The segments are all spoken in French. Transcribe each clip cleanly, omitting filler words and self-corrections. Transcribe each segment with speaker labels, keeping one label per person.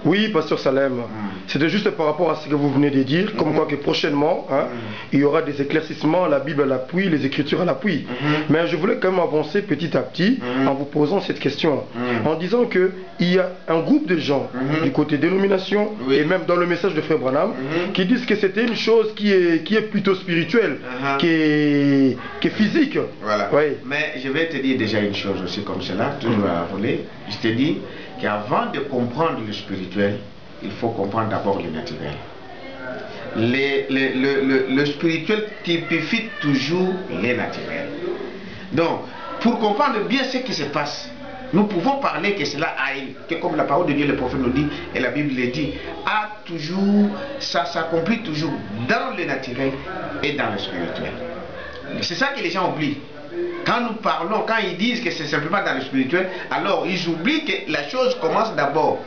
Speaker 1: Oui, Pasteur Salem. C'était juste par rapport à ce que vous venez de dire, comme quoi que prochainement, il y aura des éclaircissements, la Bible à l'appui, les Écritures à l'appui. Mais je voulais quand même avancer petit à petit en vous posant cette question, en disant qu'il y a un groupe de gens du côté dénomination et même dans le message de Frère Branham qui disent que c'était une chose qui est plutôt spirituelle, qui est physique.
Speaker 2: Voilà.
Speaker 1: Oui.
Speaker 2: Mais je vais te dire déjà une chose aussi comme cela, toujours à voler. Je te dis qu'avant de comprendre le spirituel, il faut comprendre d'abord le naturel. Le spirituel typifie toujours les naturels. Donc, pour comprendre bien ce qui se passe, nous pouvons parler que cela que comme la parole de Dieu, le prophète nous dit, et la Bible le dit, ça s'accomplit toujours dans le naturel et dans le spirituel. C'est ça que les gens oublient. Quand nous parlons, quand ils disent que c'est simplement dans le spirituel, alors ils oublient que la chose commence d'abord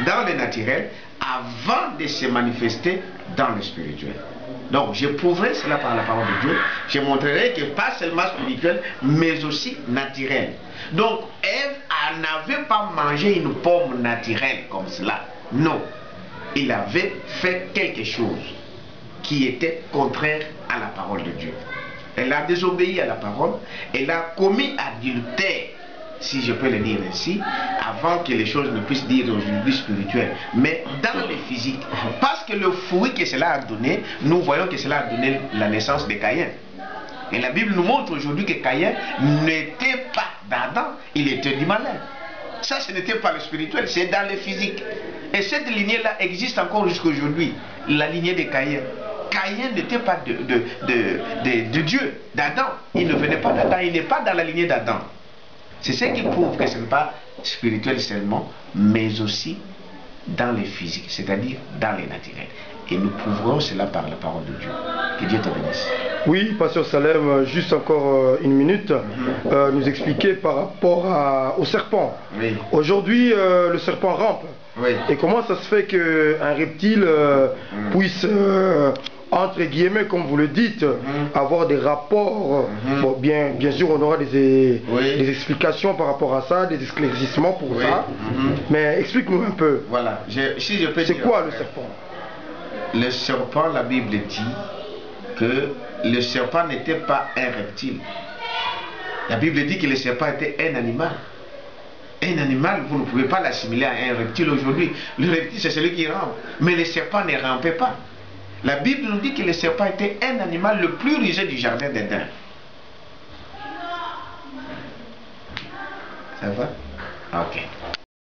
Speaker 2: dans le naturel avant de se manifester dans le spirituel. Donc je prouverai cela par la parole de Dieu. Je montrerai que pas seulement spirituel, mais aussi naturel. Donc Ève n'avait pas mangé une pomme naturelle comme cela. Non. Il avait fait quelque chose qui était contraire à la parole de Dieu. Elle a désobéi à la parole, elle a commis adultère, si je peux le dire ainsi, avant que les choses ne puissent dire aujourd'hui spirituelles, mais dans le physique. Parce que le fruit que cela a donné, nous voyons que cela a donné la naissance de Caïn. Et la Bible nous montre aujourd'hui que Caïn n'était pas d'Adam, il était du malin. Ça, ce n'était pas le spirituel, c'est dans le physique. Et cette lignée-là existe encore jusqu'à aujourd'hui, la lignée de Caïn. Caïn n'était pas de Dieu, d'Adam. Il ne venait pas d'Adam, il n'est pas dans la lignée d'Adam. C'est ce qui prouve que ce n'est pas spirituel seulement, mais aussi dans le physique, c'est-à-dire dans le naturel. Et nous prouverons cela par la parole de Dieu. Que Dieu te bénisse.
Speaker 1: Oui, Pasteur Salem, juste encore une minute, nous expliquer par rapport au serpent.
Speaker 2: Oui.
Speaker 1: Aujourd'hui, le serpent rampe.
Speaker 2: Oui.
Speaker 1: Et comment ça se fait qu'un reptile puisse, entre guillemets, comme vous le dites, avoir des rapports. Bon, bien sûr, on aura des explications par rapport à ça, des éclaircissements pour ça. Mais explique-nous un peu.
Speaker 2: Voilà. Si je peux
Speaker 1: c'est
Speaker 2: dire,
Speaker 1: quoi le serpent?
Speaker 2: Le serpent, la Bible dit que le serpent n'était pas un reptile. La Bible dit que le serpent était un animal. Un animal, vous ne pouvez pas l'assimiler à un reptile aujourd'hui. Le reptile, c'est celui qui rampe. Mais le serpent ne rampait pas. La Bible nous dit que le serpent était un animal le plus rusé du jardin d'Éden. Ça va? Ok.